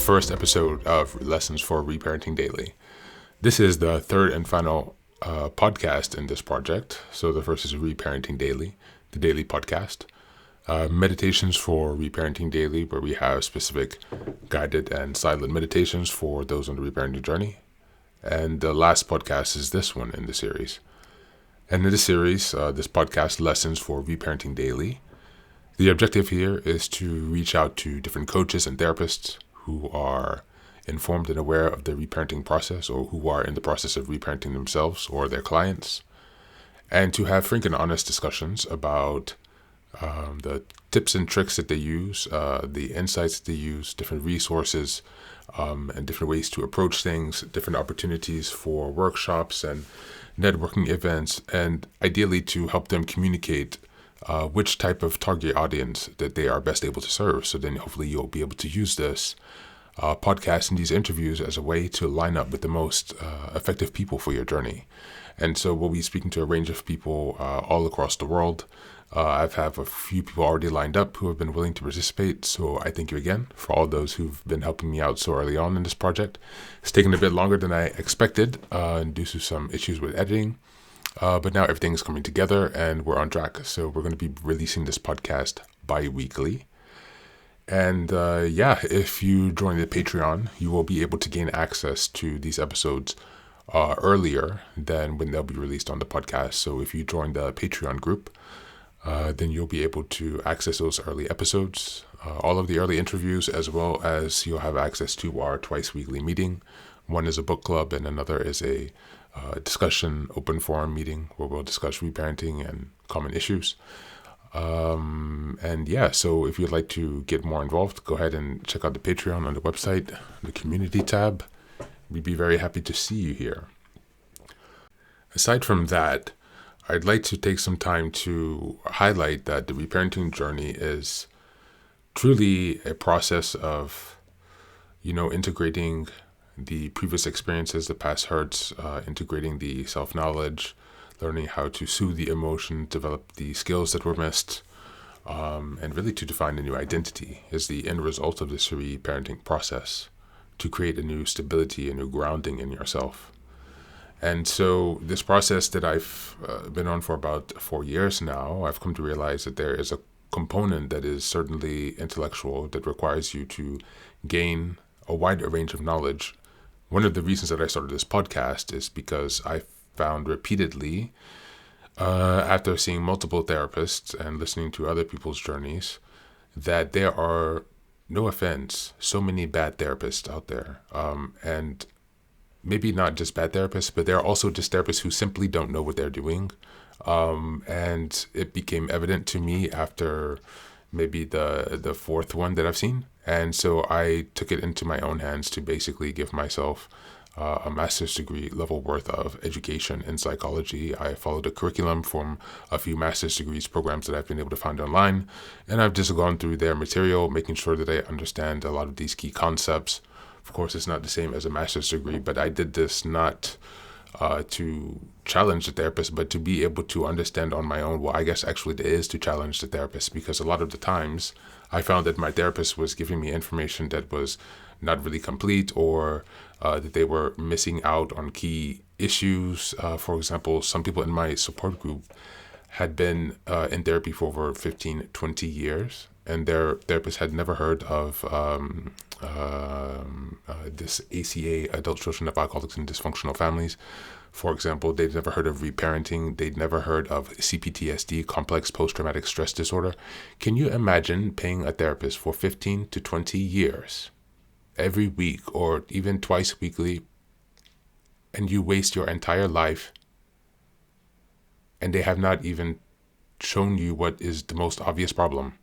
first episode of Lessons for Reparenting Daily. This is the third and final podcast in this project. So the first is Reparenting Daily, the daily podcast. Meditations for Reparenting Daily, where we have specific guided and silent meditations for those on the reparenting journey. And the last podcast is this one in the series. And in this series, this podcast, Lessons for Reparenting Daily, the objective here is to reach out to different coaches and therapists who are informed and aware of the reparenting process, or who are in the process of reparenting themselves or their clients, and to have frank and honest discussions about the tips and tricks that they use, the insights that they use, different resources, and different ways to approach things, different opportunities for workshops and networking events, and ideally to help them communicate which type of target audience that they are best able to serve. So then hopefully you'll be able to use this podcast and these interviews as a way to line up with the most effective people for your journey. And so we'll be speaking to a range of people all across the world. I've have a few people already lined up who have been willing to participate. So I thank you again for all those who've been helping me out so early on in this project. It's taken a bit longer than I expected due to some issues with editing. But now everything is coming together and we're on track. So we're going to be releasing this podcast bi-weekly. And if you join the Patreon, you will be able to gain access to these episodes earlier than when they'll be released on the podcast. So if you join the Patreon group, then you'll be able to access those early episodes, all of the early interviews, as well as you'll have access to our twice weekly meeting. One is a book club and another is a discussion open forum meeting where we'll discuss reparenting and common issues. So if you'd like to get more involved, go ahead and check out the Patreon on the website, the community tab. We'd be very happy to see you here. Aside from that, I'd like to take some time to highlight that the reparenting journey is truly a process of, integrating the previous experiences, the past hurts, integrating the self-knowledge, learning how to soothe the emotion, develop the skills that were missed, and really to define a new identity is the end result of this reparenting process, to create a new stability, a new grounding in yourself. And so this process that I've been on for about 4 years now, I've come to realize that there is a component that is certainly intellectual that requires you to gain a wide range of knowledge. One of the reasons that I started this podcast is because I found repeatedly, after seeing multiple therapists and listening to other people's journeys, that there are, no offense, so many bad therapists out there. And maybe not just bad therapists, but there are also just therapists who simply don't know what they're doing. And it became evident to me after maybe the fourth one that I've seen. And so I took it into my own hands to basically give myself a master's degree level worth of education in psychology. I followed a curriculum from a few master's degrees programs that I've been able to find online. And I've just gone through their material, making sure that I understand a lot of these key concepts. Of course, it's not the same as a master's degree, but I did this not to challenge the therapist, but to be able to understand on my own. Well, I guess actually it is to challenge the therapist, because a lot of the times I found that my therapist was giving me information that was not really complete, or that they were missing out on key issues. For example, some people in my support group had been in therapy for over 15, 20 years, and their therapist had never heard of this ACA, Adult Children of Alcoholics and Dysfunctional Families. For example, they'd never heard of reparenting. They'd never heard of CPTSD, complex post-traumatic stress disorder. Can you imagine paying a therapist for 15 to 20 years, every week or even twice weekly, and you waste your entire life, and they have not even shown you what is the most obvious problem?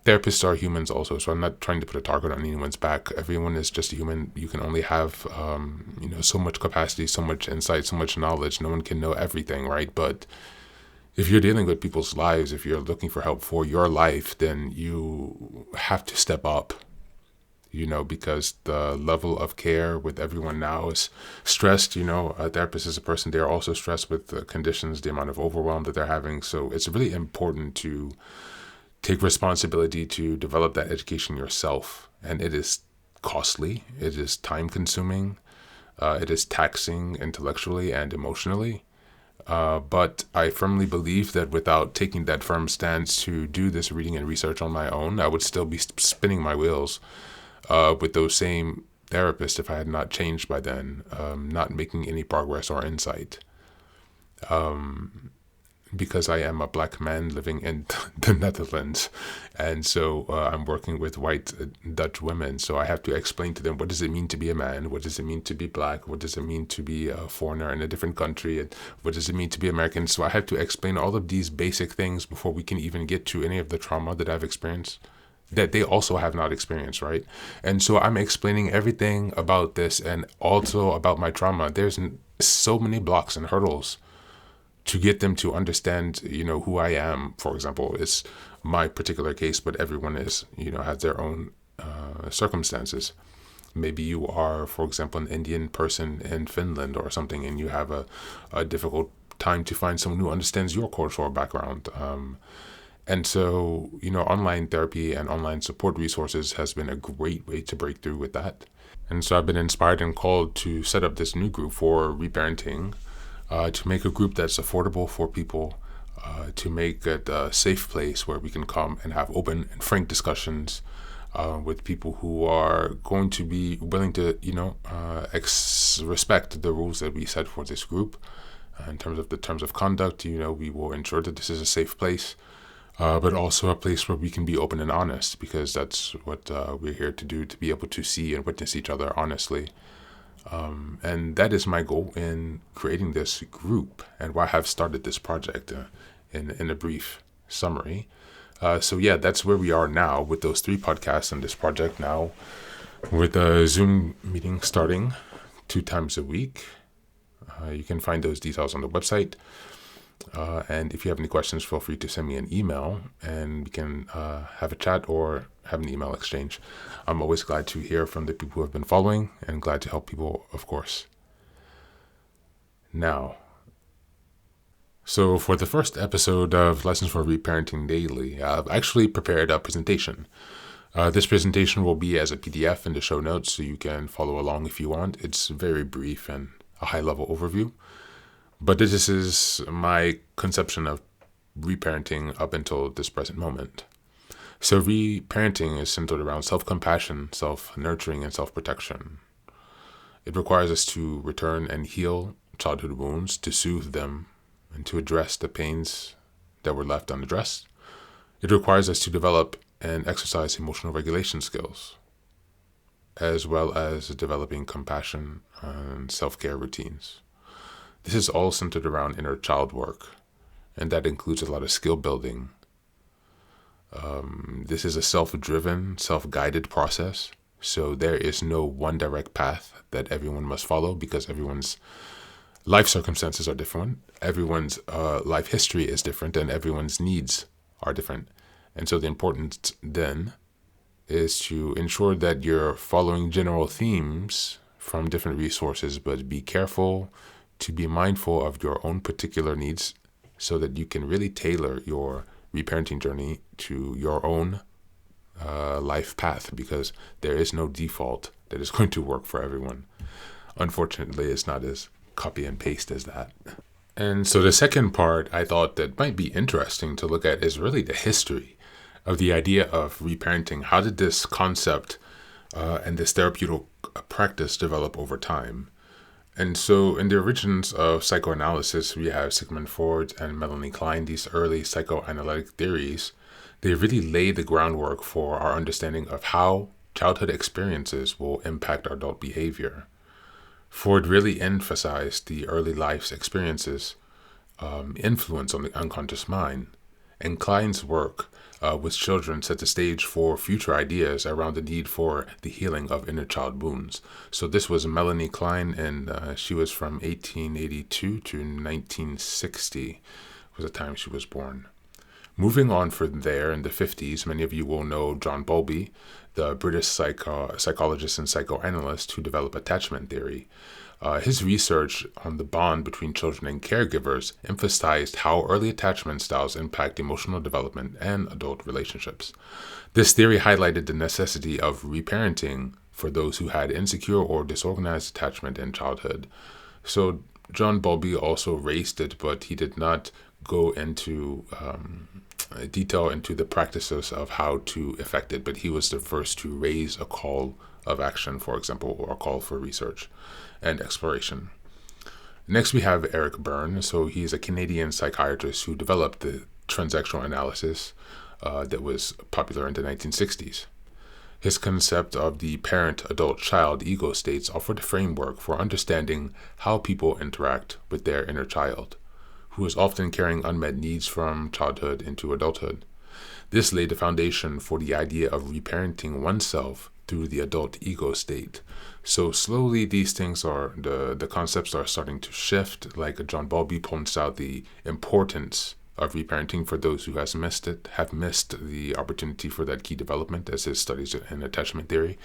Therapists are humans also, so I'm not trying to put a target on anyone's back. Everyone is just a human. You can only have, so much capacity, so much insight, so much knowledge. No one can know everything, right? But if you're dealing with people's lives, if you're looking for help for your life, then you have to step up, because the level of care with everyone now is stressed. A therapist is a person. They're also stressed with the conditions, the amount of overwhelm that they're having. So it's really important to take responsibility to develop that education yourself. And it is costly, it is time consuming, it is taxing intellectually and emotionally. But I firmly believe that without taking that firm stance to do this reading and research on my own, I would still be spinning my wheels with those same therapists if I had not changed by then, not making any progress or insight. Because I am a black man living in the Netherlands. And so I'm working with white Dutch women. So I have to explain to them, what does it mean to be a man? What does it mean to be black? What does it mean to be a foreigner in a different country? And what does it mean to be American? So I have to explain all of these basic things before we can even get to any of the trauma that I've experienced, that they also have not experienced, right? And so I'm explaining everything about this and also about my trauma. There's so many blocks and hurdles to get them to understand, who I am. For example, it's my particular case, but everyone is, has their own circumstances. Maybe you are, for example, an Indian person in Finland or something, and you have a difficult time to find someone who understands your cultural background. And so, online therapy and online support resources has been a great way to break through with that. And so I've been inspired and called to set up this new group for reparenting, to make a group that's affordable for people, to make it a safe place where we can come and have open and frank discussions with people who are going to be willing to, respect the rules that we set for this group. In terms of the terms of conduct, we will ensure that this is a safe place, but also a place where we can be open and honest, because that's what we're here to do, to be able to see and witness each other honestly. And that is my goal in creating this group and why I have started this project, in a brief summary. So that's where we are now with those 3 podcasts and this project now, with a Zoom meeting starting 2 times a week. You can find those details on the website. And if you have any questions, feel free to send me an email and we can have a chat or have an email exchange. I'm always glad to hear from the people who have been following and glad to help people, of course. Now, so for the first episode of Lessons for Reparenting Daily, I've actually prepared a presentation. This presentation will be as a PDF in the show notes, so you can follow along if you want. It's very brief and a high-level overview. But this is my conception of reparenting up until this present moment. So reparenting is centered around self-compassion, self-nurturing, and self-protection. It requires us to return and heal childhood wounds, to soothe them, and to address the pains that were left unaddressed. It requires us to develop and exercise emotional regulation skills, as well as developing compassion and self-care routines. This is all centered around inner child work, and that includes a lot of skill building. This is a self-driven, self-guided process, so there is no one direct path that everyone must follow, because everyone's life circumstances are different, everyone's life history is different, and everyone's needs are different. And so the importance then is to ensure that you're following general themes from different resources, but be careful to be mindful of your own particular needs so that you can really tailor your reparenting journey to your own life path, because there is no default that is going to work for everyone. Unfortunately, it's not as copy and paste as that. And so the second part I thought that might be interesting to look at is really the history of the idea of reparenting. How did this concept and this therapeutic practice develop over time? And so in the origins of psychoanalysis, we have Sigmund Freud and Melanie Klein, these early psychoanalytic theories. They really lay the groundwork for our understanding of how childhood experiences will impact our adult behavior. Freud really emphasized the early life's experiences' influence on the unconscious mind. And Klein's work with children set the stage for future ideas around the need for the healing of inner child wounds. So this was Melanie Klein, and she was from 1882 to 1960 was the time she was born. Moving on from there in the 50s, many of you will know John Bowlby, the British psychologist and psychoanalyst who developed attachment theory. His research on the bond between children and caregivers emphasized how early attachment styles impact emotional development and adult relationships. This theory highlighted the necessity of reparenting for those who had insecure or disorganized attachment in childhood. So John Bowlby also raised it, but he did not go into detail into the practices of how to effect it, but he was the first to raise a call of action, for example, or a call for research and exploration. Next, we have Eric Berne. So he's a Canadian psychiatrist who developed the transactional analysis that was popular in the 1960s. His concept of the parent-adult-child ego states offered a framework for understanding how people interact with their inner child, who is often carrying unmet needs from childhood into adulthood. This laid the foundation for the idea of reparenting oneself through the adult ego state. So slowly these things the concepts are starting to shift. Like John Bowlby points out the importance of reparenting for those who have missed the opportunity for that key development as his studies in attachment theory.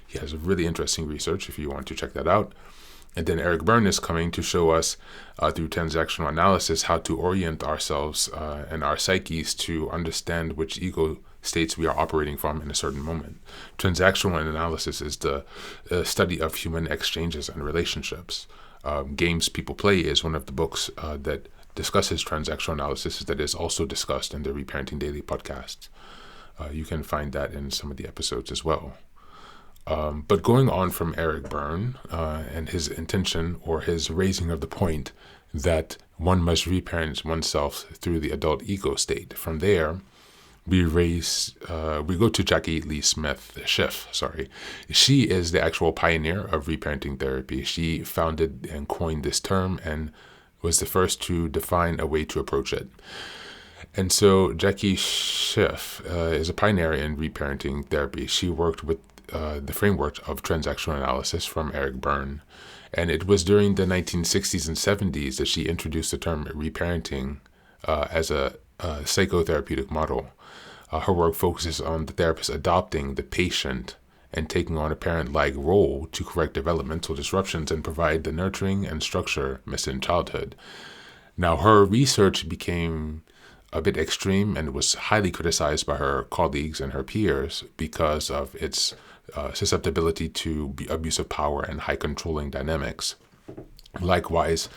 He has really interesting research if you want to check that out. And then Eric Berne is coming to show us through transactional analysis how to orient ourselves and our psyches to understand which ego states we are operating from in a certain moment. Transactional analysis is the study of human exchanges and relationships. Games People Play is one of the books that discusses transactional analysis that is also discussed in the Reparenting Daily podcast. You can find that in some of the episodes as well. But going on from Eric Berne and his intention or his raising of the point that one must reparent oneself through the adult ego state. From there, we go to Jackie Lee Schiff. She is the actual pioneer of reparenting therapy. She founded and coined this term and was the first to define a way to approach it. And so Jackie Schiff is a pioneer in reparenting therapy. She worked with the framework of transactional analysis from Eric Berne. And it was during the 1960s and 70s that she introduced the term reparenting as a psychotherapeutic model. Her work focuses on the therapist adopting the patient and taking on a parent-like role to correct developmental disruptions and provide the nurturing and structure missed in childhood. Now, her research became a bit extreme and was highly criticized by her colleagues and her peers because of its susceptibility to abuse of power and high controlling dynamics. Likewise,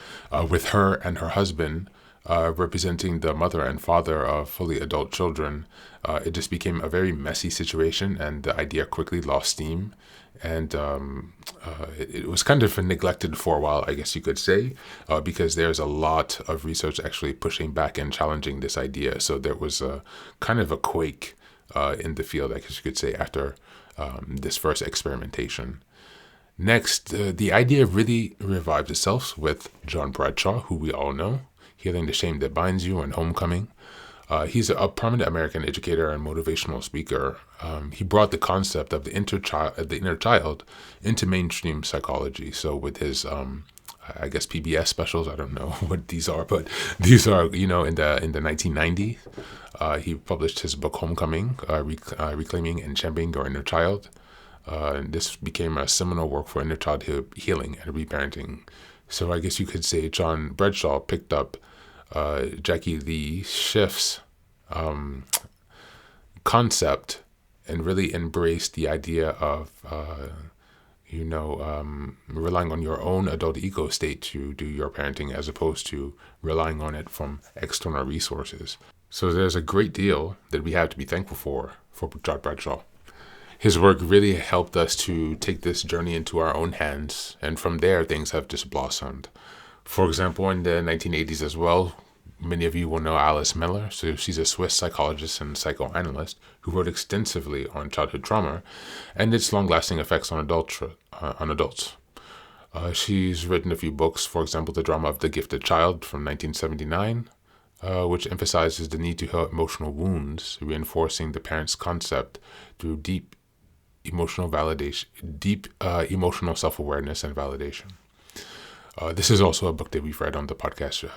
with her and her husband representing the mother and father of fully adult children, it just became a very messy situation, and the idea quickly lost steam. And it was kind of neglected for a while, I guess you could say, because there's a lot of research actually pushing back and challenging this idea. So there was a kind of a quake in the field, I guess you could say, after this first experimentation. Next, the idea really revived itself with John Bradshaw, who we all know, Healing the Shame That Binds You and Homecoming. He's a prominent American educator and motivational speaker. He brought the concept of the inner child into mainstream psychology. So with his, I guess, PBS specials, I don't know what these are, but these are, in the 1990s. He published his book Homecoming, Reclaiming and Championing Your Inner Child. This became a seminal work for inner child healing and reparenting. So I guess you could say John Bradshaw picked up Jackie Lee Schiff's concept and really embraced the idea of, relying on your own adult ego state to do your parenting as opposed to relying on it from external resources. So there's a great deal that we have to be thankful for John Bradshaw. His work really helped us to take this journey into our own hands, and from there, things have just blossomed. For example, in the 1980s as well, many of you will know Alice Miller. So she's a Swiss psychologist and psychoanalyst who wrote extensively on childhood trauma and its long-lasting effects on adults. She's written a few books, for example, The Drama of the Gifted Child from 1979, which emphasizes the need to heal emotional wounds, reinforcing the parent's concept through deep emotional self-awareness and validation. This is also a book that we've read on the podcast,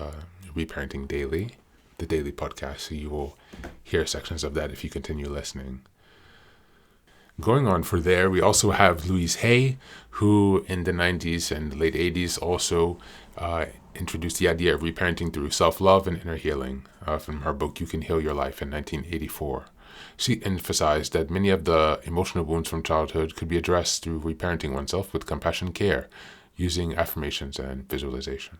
Reparenting Daily. the daily podcast, so you will hear sections of that if you continue listening. Going on for there, we also have Louise Hay, who in the 90s and late 80s also introduced the idea of reparenting through self-love and inner healing from her book, You Can Heal Your Life in 1984. She emphasized that many of the emotional wounds from childhood could be addressed through reparenting oneself with compassion care, using affirmations and visualization.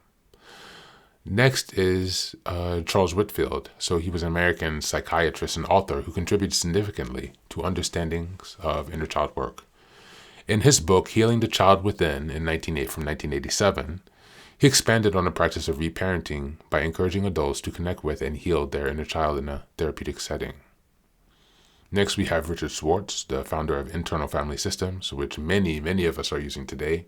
Next is Charles Whitfield. So he was an American psychiatrist and author who contributed significantly to understandings of inner child work. In his book, Healing the Child Within, from 1987, he expanded on the practice of reparenting by encouraging adults to connect with and heal their inner child in a therapeutic setting. Next, we have Richard Schwartz, the founder of Internal Family Systems, which many of us are using today.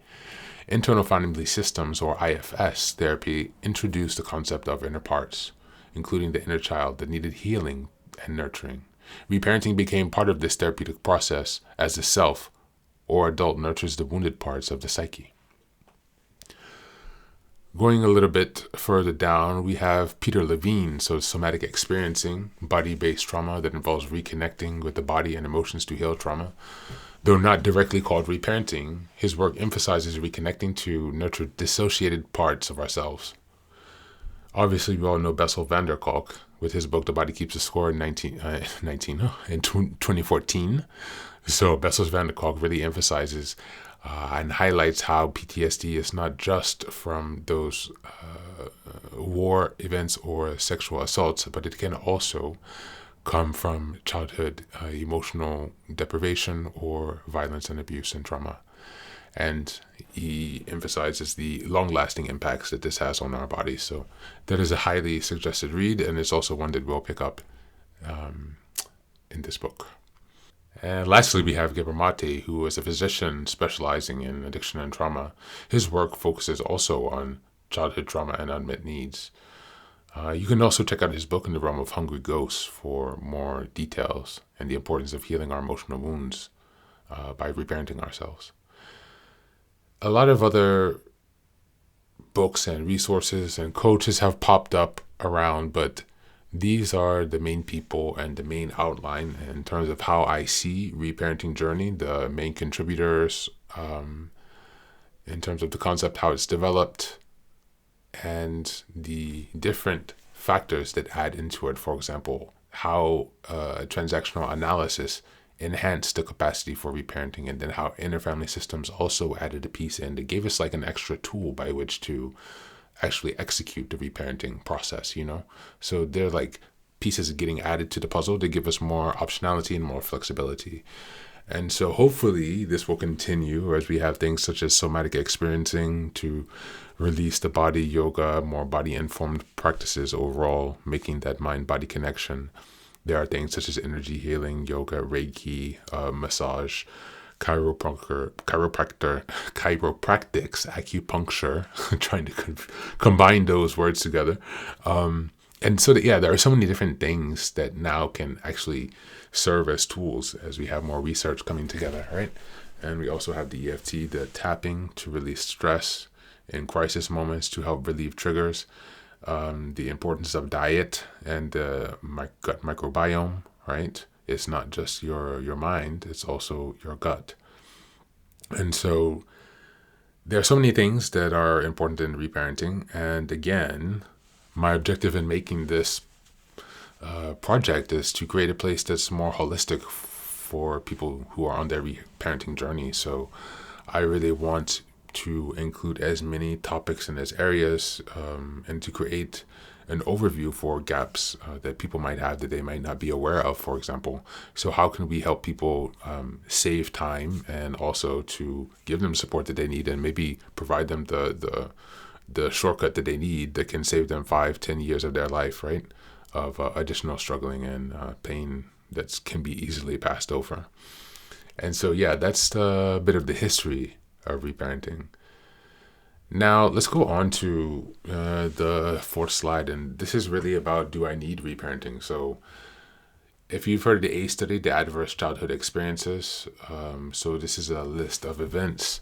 Internal Family Systems, or IFS, therapy introduced the concept of inner parts, including the inner child that needed healing and nurturing. Reparenting became part of this therapeutic process as the self or adult nurtures the wounded parts of the psyche. Going a little bit further down, we have Peter Levine, so somatic experiencing, body-based trauma that involves reconnecting with the body and emotions to heal trauma. Though not directly called reparenting, his work emphasizes reconnecting to nurture dissociated parts of ourselves. Obviously, we all know Bessel van der Kolk with his book The Body Keeps the Score in 2014. So Bessel van der Kolk really emphasizes and highlights how PTSD is not just from those war events or sexual assaults, but it can also come from childhood emotional deprivation or violence and abuse and trauma. And he emphasizes the long-lasting impacts that this has on our bodies. So that is a highly suggested read, and it's also one that we'll pick up in this book. And lastly, we have Gabor Mate, who is a physician specializing in addiction and trauma. His work focuses also on childhood trauma and unmet needs. You can also check out his book In the Realm of Hungry Ghosts for more details and the importance of healing our emotional wounds by reparenting ourselves. A lot of other books and resources and coaches have popped up around, but these are the main people and the main outline in terms of how I see reparenting journey, the main contributors, in terms of the concept, how it's developed, and the different factors that add into it. For example, how transactional analysis enhanced the capacity for reparenting, and then how inner family systems also added a piece in. They gave us like an extra tool by which to actually execute the reparenting process, So they're like pieces getting added to the puzzle. They give us more optionality and more flexibility. And so hopefully this will continue as we have things such as somatic experiencing to release the body, yoga, more body-informed practices overall, making that mind-body connection. There are things such as energy healing, yoga, Reiki, massage, chiropractics, acupuncture, trying to combine those words together. And so there are so many different things that now can actually serve as tools as we have more research coming together, right? And we also have the EFT, the tapping to release stress in crisis moments to help relieve triggers, the importance of diet and the gut microbiome, right? It's not just your mind, it's also your gut. And so there are so many things that are important in reparenting. And again, my objective in making this project is to create a place that's more holistic for people who are on their reparenting journey. So I really want to include as many topics in as areas and to create an overview for gaps that people might have that they might not be aware of, for example. So how can we help people save time and also to give them support that they need and maybe provide them the shortcut that they need that can save them 5-10 years of their life, right? Of additional struggling and pain that can be easily passed over. And so, that's the bit of the history of reparenting. Now, let's go on to the fourth slide. And this is really about, do I need reparenting? So if you've heard of the ACE study, the Adverse Childhood Experiences, so this is a list of events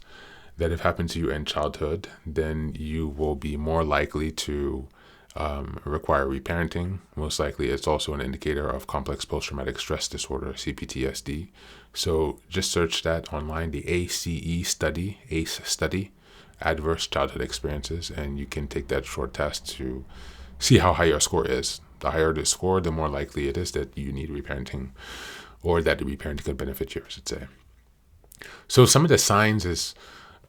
that have happened to you in childhood, then you will be more likely to require reparenting. Most likely, it's also an indicator of complex post-traumatic stress disorder, CPTSD. So just search that online, the ACE study, Adverse Childhood Experiences, and you can take that short test to see how high your score is. The higher the score, the more likely it is that you need reparenting, or that the reparenting could benefit you, I should say. So some of the signs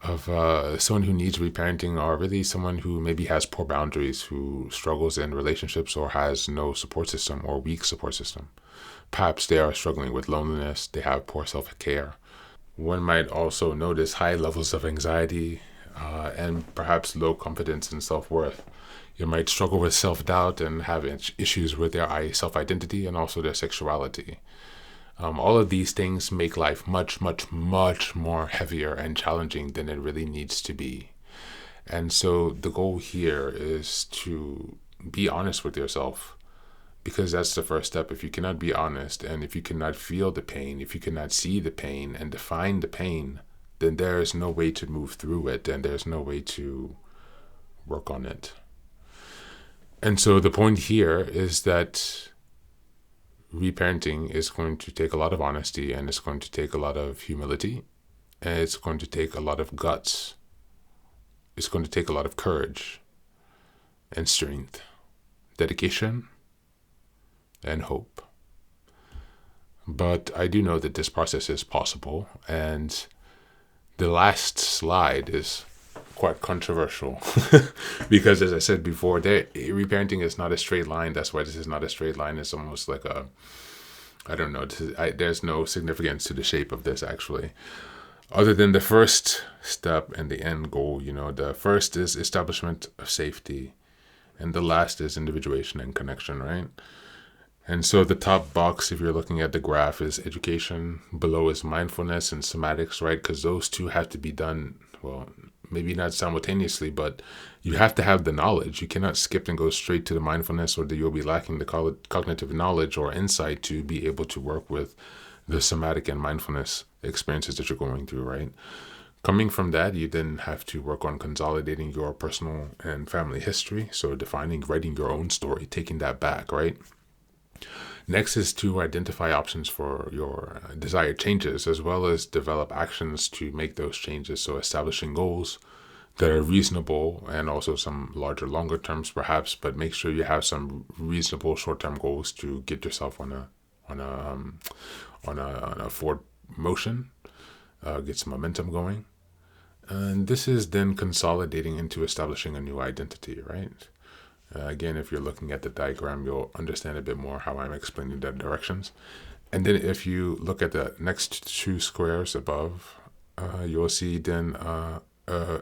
of someone who needs reparenting are really someone who maybe has poor boundaries, who struggles in relationships or has no support system or weak support system. Perhaps they are struggling with loneliness, they have poor self-care. One might also notice high levels of anxiety and perhaps low confidence and self-worth. You might struggle with self-doubt and have issues with their self-identity and also their sexuality. All of these things make life much, much, much more heavier and challenging than it really needs to be. And so the goal here is to be honest with yourself, because that's the first step. If you cannot be honest, and if you cannot feel the pain, if you cannot see the pain and define the pain, then there is no way to move through it, and there's no way to work on it. And so the point here is that reparenting is going to take a lot of honesty, and it's going to take a lot of humility, and it's going to take a lot of guts. It's going to take a lot of courage and strength, dedication, and hope. But I do know that this process is possible, and the last slide is quite controversial because, as I said before, reparenting is not a straight line. That's why this is not a straight line. It's almost like I don't know. There's no significance to the shape of this, actually, other than the first step and the end goal. The first is establishment of safety, and the last is individuation and connection, right? And so the top box, if you're looking at the graph, is education. Below is mindfulness and somatics, right? Because those two have to be done, well, maybe not simultaneously, but you have to have the knowledge. You cannot skip and go straight to the mindfulness, or you'll be lacking the cognitive knowledge or insight to be able to work with the somatic and mindfulness experiences that you're going through, right? Coming from that, you then have to work on consolidating your personal and family history. So writing your own story, taking that back, right? Next is to identify options for your desired changes, as well as develop actions to make those changes. So establishing goals that are reasonable, and also some larger, longer terms perhaps, but make sure you have some reasonable short-term goals to get yourself on a forward motion, get some momentum going. And this is then consolidating into establishing a new identity, right? Again, if you're looking at the diagram, you'll understand a bit more how I'm explaining the directions. And then if you look at the next two squares above, you'll see then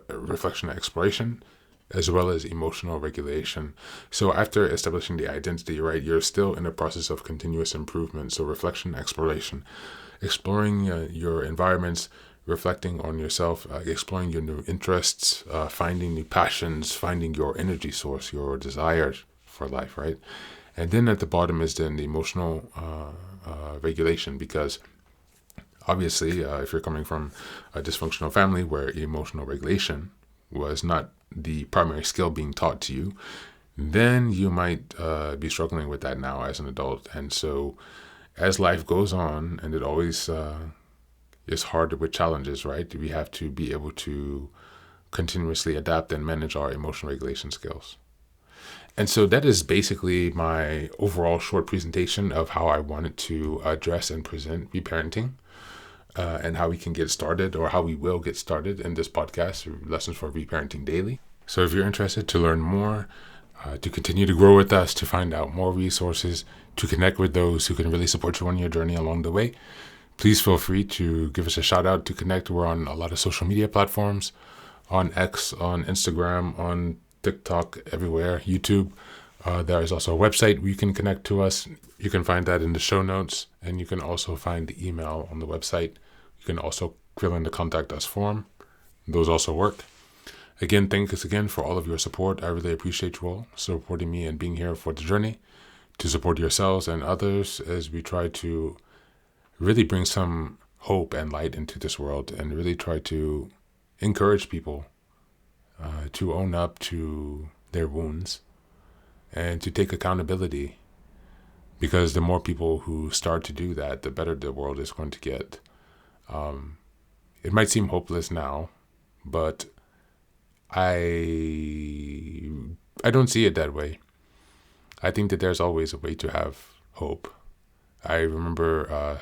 reflection and exploration, as well as emotional regulation. So after establishing the identity, right, you're still in the process of continuous improvement. So reflection, exploration, exploring your environments, reflecting on yourself, exploring your new interests, finding new passions, finding your energy source, your desires for life, right? And then at the bottom is then the emotional regulation, because obviously if you're coming from a dysfunctional family where emotional regulation was not the primary skill being taught to you, then you might be struggling with that now as an adult. And so as life goes on, and it always is hard with challenges, right? We have to be able to continuously adapt and manage our emotional regulation skills. And so that is basically my overall short presentation of how I wanted to address and present reparenting, and how we can get started, or how we will get started in this podcast, Lessons for Reparenting Daily. So if you're interested to learn more, to continue to grow with us, to find out more resources, to connect with those who can really support you on your journey along the way, please feel free to give us a shout out, to connect. We're on a lot of social media platforms, on X, on Instagram, on TikTok, everywhere, YouTube. There is also a website where you can connect to us. You can find that in the show notes, and you can also find the email on the website. You can also fill in the contact us form. Those also work. Again, thanks again for all of your support. I really appreciate you all supporting me and being here for the journey, to support yourselves and others as we try to really bring some hope and light into this world, and really try to encourage people to own up to their wounds and to take accountability. Because the more people who start to do that, the better the world is going to get. It might seem hopeless now, but I don't see it that way. I think that there's always a way to have hope. I remember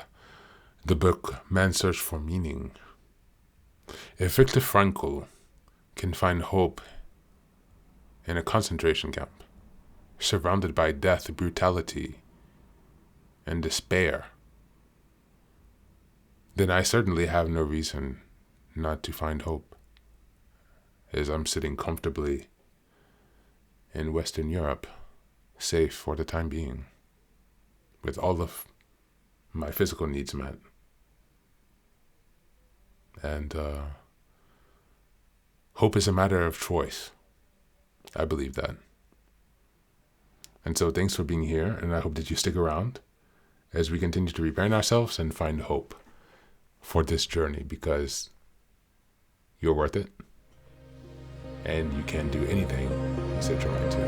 the book Man's Search for Meaning. If Viktor Frankl can find hope in a concentration camp, surrounded by death, brutality, and despair, then I certainly have no reason not to find hope, as I'm sitting comfortably in Western Europe, safe for the time being, with all of my physical needs met. And hope is a matter of choice. I believe that. And so thanks for being here, and I hope that you stick around as we continue to repair ourselves and find hope for this journey, because you're worth it, and you can do anything you set your mind to.